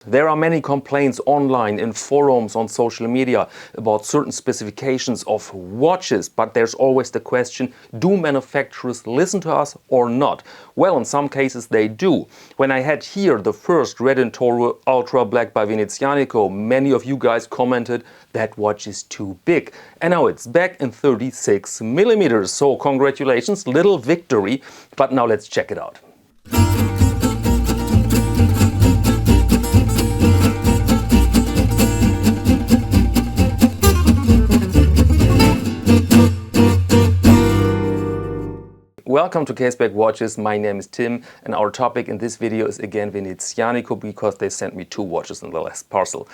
There are many complaints online in forums on social media about certain specifications of watches, but there's always the question, do manufacturers listen to us or not? Well, in some cases they do. When I had here the first Redentore Ultrablack by Venezianico, many of you guys commented that watch is too big. And now it's back in 36 millimeters. So congratulations, little victory. But now let's check it out. Welcome to Caseback Watches. My name is Tim and our topic in this video is again Venezianico because they sent me two watches in the last parcel.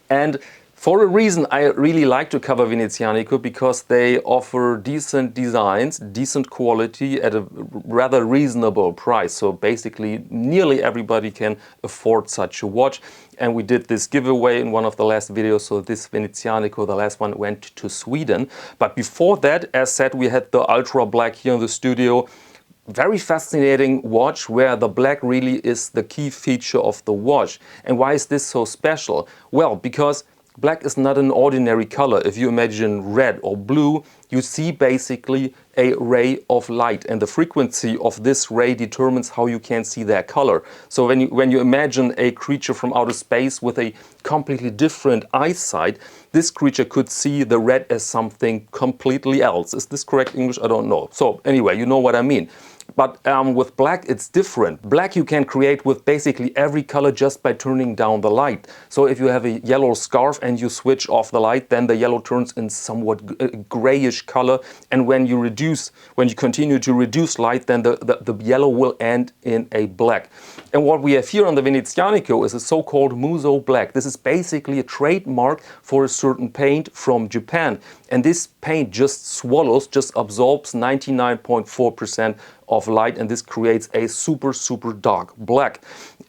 And for a reason I really like to cover Venezianico because they offer decent designs, decent quality at a rather reasonable price. So basically nearly everybody can afford such a watch. And we did this giveaway in one of the last videos. So this Venezianico, the last one, went to Sweden. But before that, as said, we had the Ultra Black here in the studio. Very fascinating watch where the black really is the key feature of the watch. And why is this so special? Well, because black is not an ordinary color. If you imagine red or blue, you see basically a ray of light, and the frequency of this ray determines how you can see that color. So when you imagine a creature from outer space with a completely different eyesight, this creature could see the red as something completely else. Is this correct English? I don't know. So anyway, you know what I mean. But with black it's different. Black you can create with basically every color just by turning down the light. So if you have a yellow scarf and you switch off the light, then the yellow turns in somewhat grayish color. And when you continue to reduce light, then the yellow will end in a black. And what we have here on the Venezianico is a so-called Muso black. This is basically a trademark for a certain paint from Japan. And this paint just absorbs 99.4% of light, and this creates a super dark black.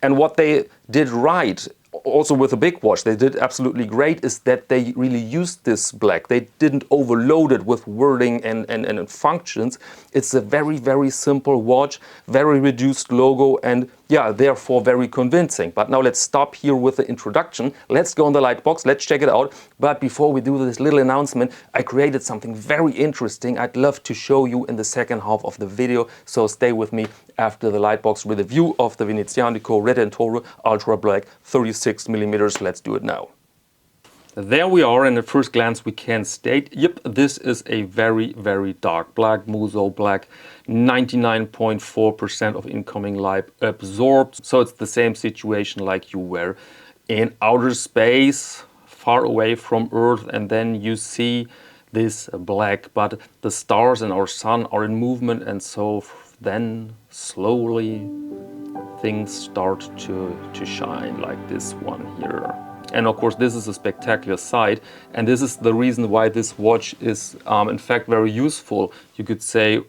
And what they did right, also with a big watch, they did absolutely great, is that they really used this black. They didn't overload it with wording and functions. It's a very simple watch, very reduced logo, and yeah, therefore very convincing. But now let's stop here with the introduction. Let's go in the light box, let's check it out. But before we do this little announcement, I created something very interesting I'd love to show you in the second half of the video. So stay with me after the light box with a view of the Venezianico Redentore Ultrablack 36 millimeters. Let's do it now. There we are, and at first glance we can state, yep, this is a very dark black, Muso black, 99.4% of incoming light absorbed. So it's the same situation like you were in outer space, far away from Earth, and then you see this black, but the stars and our sun are in movement, and so then slowly things start to shine like this one here. And of course this is a spectacular sight, and this is the reason why this watch is in fact very useful. You could say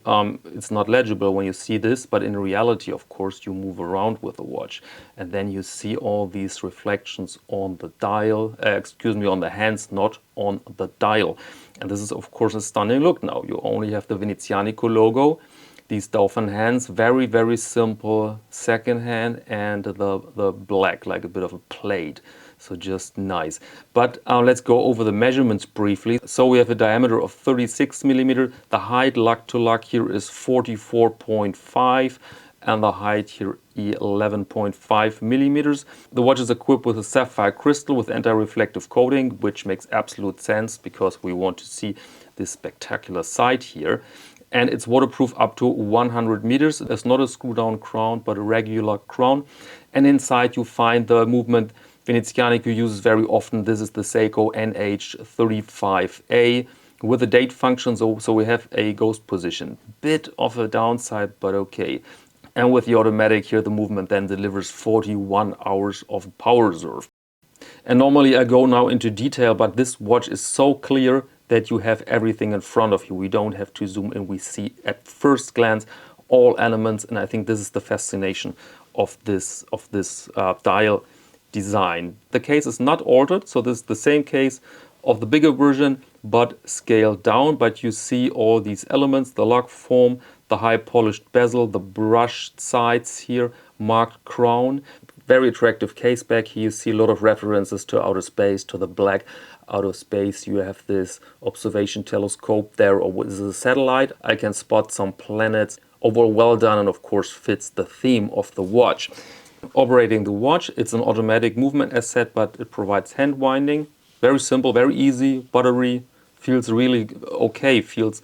it's not legible when you see this, but in reality of course you move around with the watch and then you see all these reflections on the dial, on the hands, not on the dial. And this is of course a stunning look now. You only have the Venezianico logo, these dolphin hands, very simple second hand, and the black, like a bit of a plate. So just nice. But let's go over the measurements briefly. So we have a diameter of 36 millimeter. The height lug to lug here is 44.5 and the height here 11.5 millimeters. The watch is equipped with a sapphire crystal with anti-reflective coating, which makes absolute sense because we want to see this spectacular sight here. And it's waterproof up to 100 meters. It's not a screw-down crown, but a regular crown. And inside you find the movement Venezianico uses very often. This is the Seiko NH35A with the date function, so we have a ghost position. Bit of a downside, but okay. And with the automatic here, the movement then delivers 41 hours of power reserve. And normally I go now into detail, but this watch is so clear that you have everything in front of you. We don't have to zoom in. We see at first glance all elements, and I think this is the fascination of this dial design. The case is not altered, so this is the same case of the bigger version but scaled down, but you see all these elements, the lug form, the high polished bezel, the brushed sides here, marked crown. Very attractive case back. Here you see a lot of references to outer space, to the black outer space. You have this observation telescope there, or this is a satellite. I can spot some planets. Overall well done, and of course fits the theme of the watch. Operating the watch, it's an automatic movement as said, but it provides hand winding. Very simple, very easy, buttery, feels really okay, feels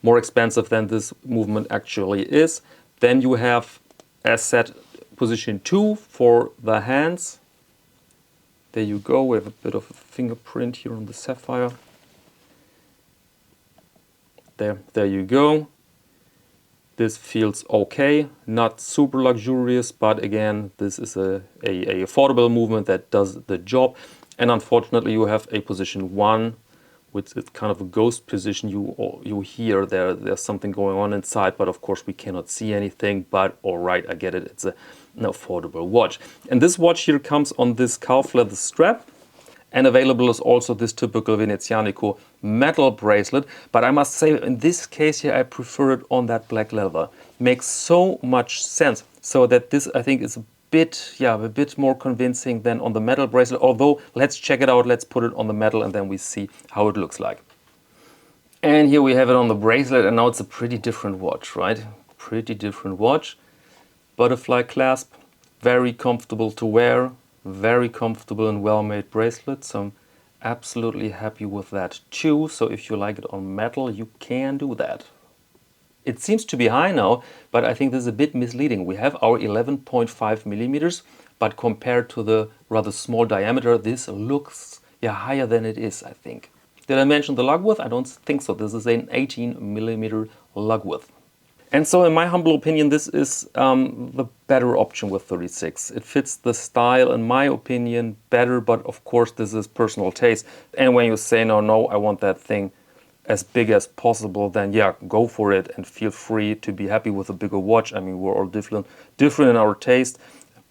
more expensive than this movement actually is. Then you have, as said, position 2 for the hands. There you go, we have a bit of a fingerprint here on the sapphire. There you go. This feels okay, not super luxurious, but again, this is a affordable movement that does the job. And unfortunately, you have a position 1, which is kind of a ghost position. You hear there's something going on inside, but of course we cannot see anything. But all right, I get it. It's an affordable watch. And this watch here comes on this calf leather strap. And available is also this typical Venezianico metal bracelet. But I must say, in this case here, I prefer it on that black leather. Makes so much sense. So that this, I think, is a bit more convincing than on the metal bracelet. Although, let's check it out. Let's put it on the metal and then we see how it looks like. And here we have it on the bracelet. And now it's a pretty different watch, right? Pretty different watch. Butterfly clasp. Very comfortable to wear. Very comfortable and well-made bracelet, so I'm absolutely happy with that too. So if you like it on metal, you can do that. It seems to be high now, but I think this is a bit misleading. We have our 11.5 millimeters, but compared to the rather small diameter, this looks higher than it is, I think. Did I mention the lug width? I don't think so. This is an 18 millimeter lug width. And so in my humble opinion, this is the better option with 36. It fits the style, in my opinion, better, but of course this is personal taste. And when you say, no, I want that thing as big as possible, then yeah, go for it and feel free to be happy with a bigger watch. I mean, we're all different in our taste.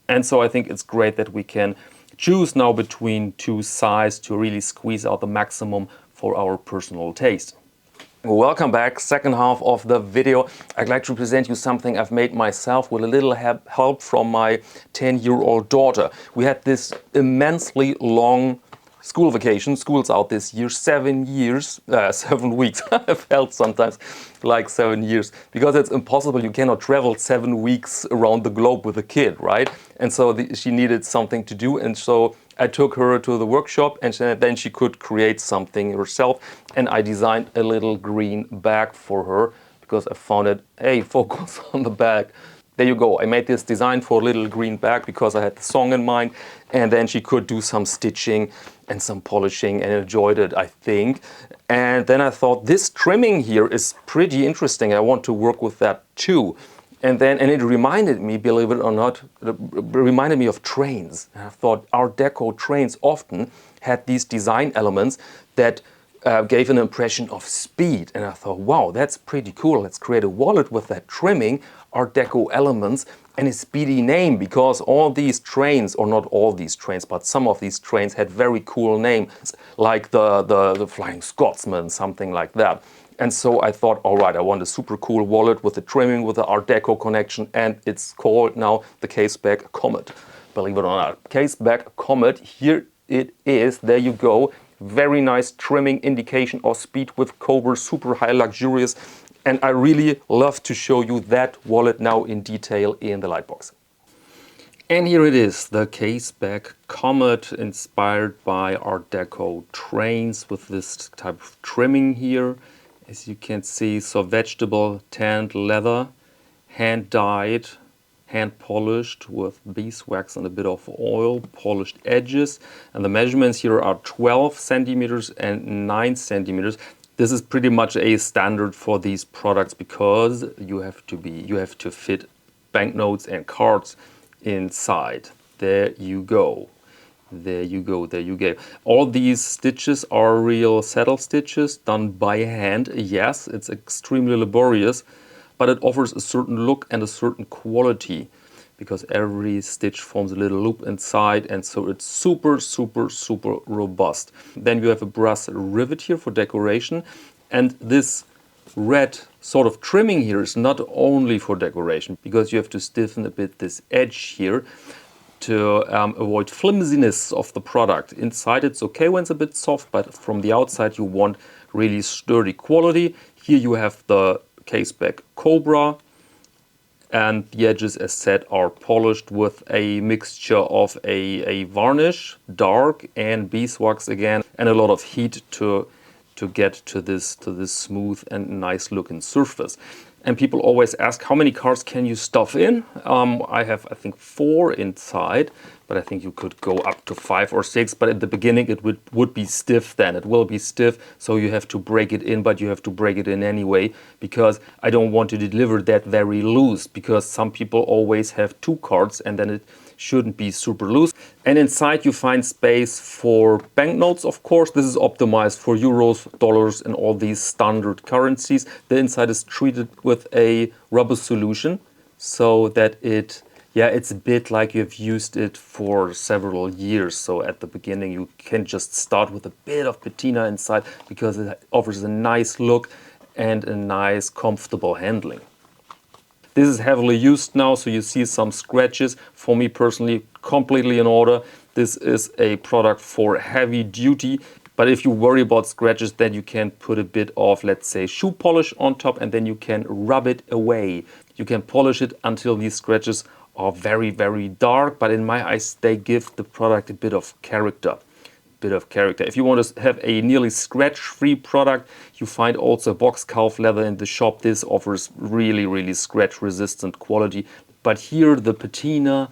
And so I think it's great that we can choose now between two sizes to really squeeze out the maximum for our personal taste. Welcome back, second half of the video. I'd like to present you something I've made myself with a little help from my 10-year-old daughter. We had this immensely long school vacation. School's out this year, 7 years, 7 weeks. I felt sometimes like 7 years because it's impossible. You cannot travel 7 weeks around the globe with a kid, right? And so she needed something to do, and so I took her to the workshop, and then she could create something herself. And I designed a little green bag for her because I found it, hey, focus on the bag. There you go. I made this design for a little green bag because I had the song in mind. And then she could do some stitching and some polishing and enjoyed it, I think. And then I thought this trimming here is pretty interesting. I want to work with that too. And it reminded me, believe it or not, it reminded me of trains. And I thought Art Deco trains often had these design elements that gave an impression of speed. And I thought, wow, that's pretty cool. Let's create a wallet with that trimming, Art Deco elements, and a speedy name, because all these trains, or not all these trains, but some of these trains had very cool names, like the Flying Scotsman, something like that. And so I thought, all right, I want a super cool wallet with the trimming, with the Art Deco connection, and it's called now the Caseback Comet. Believe it or not, Caseback Comet, here it is, there you go. Very nice trimming, indication of speed with Cobra, super high, luxurious. And I really love to show you that wallet now in detail in the Lightbox. And here it is, the Caseback Comet, inspired by Art Deco trains with this type of trimming here. As you can see, so vegetable tanned leather, hand dyed, hand polished with beeswax and a bit of oil, polished edges. And the measurements here are 12 centimeters and 9 centimeters. This is pretty much a standard for these products because you have to fit banknotes and cards inside. There you go. There you go, there you go. All these stitches are real saddle stitches done by hand. Yes, it's extremely laborious, but it offers a certain look and a certain quality because every stitch forms a little loop inside, and so it's super, super, super robust. Then you have a brass rivet here for decoration, and this red sort of trimming here is not only for decoration because you have to stiffen a bit this edge here. to avoid flimsiness of the product. Inside it's okay when it's a bit soft, but from the outside you want really sturdy quality. Here you have the Caseback Cobra, and the edges, as said, are polished with a mixture of a varnish, dark, and beeswax again, and a lot of heat to get to this smooth and nice looking surface. And people always ask, how many cards can you stuff in? I have, I think, 4 inside, but I think you could go up to 5 or 6. But at the beginning it would be stiff then. It will be stiff, so you have to break it in, but you have to break it in anyway, because I don't want to deliver that very loose, because some people always have 2 cards and then it shouldn't be super loose. And inside you find space for banknotes, of course. This is optimized for euros, dollars, and all these standard currencies. The inside is treated with a rubber solution so that it's a bit like you've used it for several years. So at the beginning you can just start with a bit of patina inside, because it offers a nice look and a nice comfortable handling. This is heavily used now, so you see some scratches. For me personally, completely in order. This is a product for heavy duty, but if you worry about scratches, then you can put a bit of, let's say, shoe polish on top, and then you can rub it away. You can polish it until these scratches are very, very dark, but in my eyes they give the product a bit of character. If you want to have a nearly scratch-free product, you find also box calf leather in the shop. This offers really, really scratch-resistant quality. But here the patina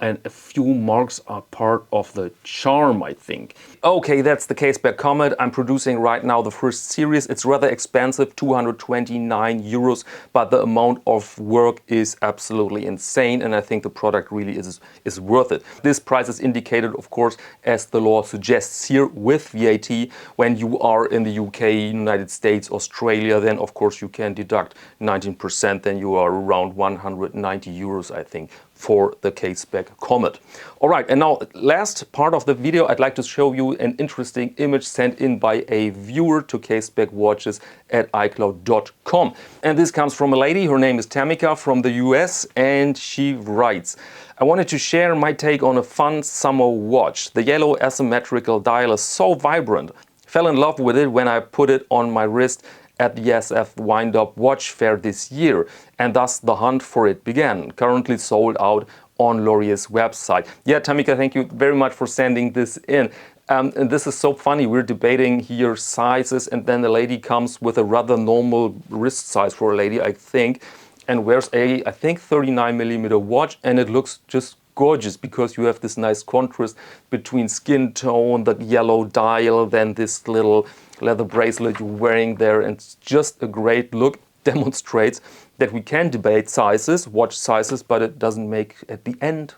and a few marks are part of the charm, I think. Okay, that's the Caseback Comet. I'm producing right now the first series. It's rather expensive, 229 euros, but the amount of work is absolutely insane, and I think the product really is worth it. This price is indicated, of course, as the law suggests here, with VAT. When you are in the UK, United States, Australia, then of course you can deduct 19%, then you are around 190 euros, I think, for the Caseback Comet. All right, and now last part of the video, I'd like to show you an interesting image sent in by a viewer to Caseback Watches at iCloud.com. And this comes from a lady, her name is Tamika, from the US, and she writes, I wanted to share my take on a fun summer watch. The yellow asymmetrical dial is so vibrant. Fell in love with it when I put it on my wrist at the SF Wind-Up Watch Fair this year, and thus the hunt for it began. Currently sold out on Laurier's website. Yeah, Tamika, thank you very much for sending this in. And this is so funny. We're debating here sizes, and then the lady comes with a rather normal wrist size for a lady, I think, and wears a, I think, 39mm watch, and it looks just gorgeous, because you have this nice contrast between skin tone, the yellow dial, then this little leather bracelet you're wearing there, and it's just a great look. Demonstrates that we can debate sizes, watch sizes, but it doesn't make at the end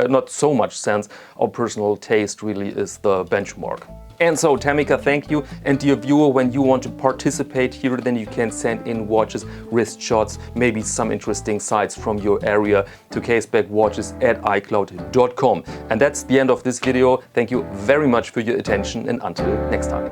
not so much sense. Our personal taste really is the benchmark. And so, Tamika, thank you. And dear viewer, when you want to participate here, then you can send in watches, wrist shots, maybe some interesting sites from your area to casebackwatches@icloud.com. And that's the end of this video. Thank you very much for your attention, and until next time.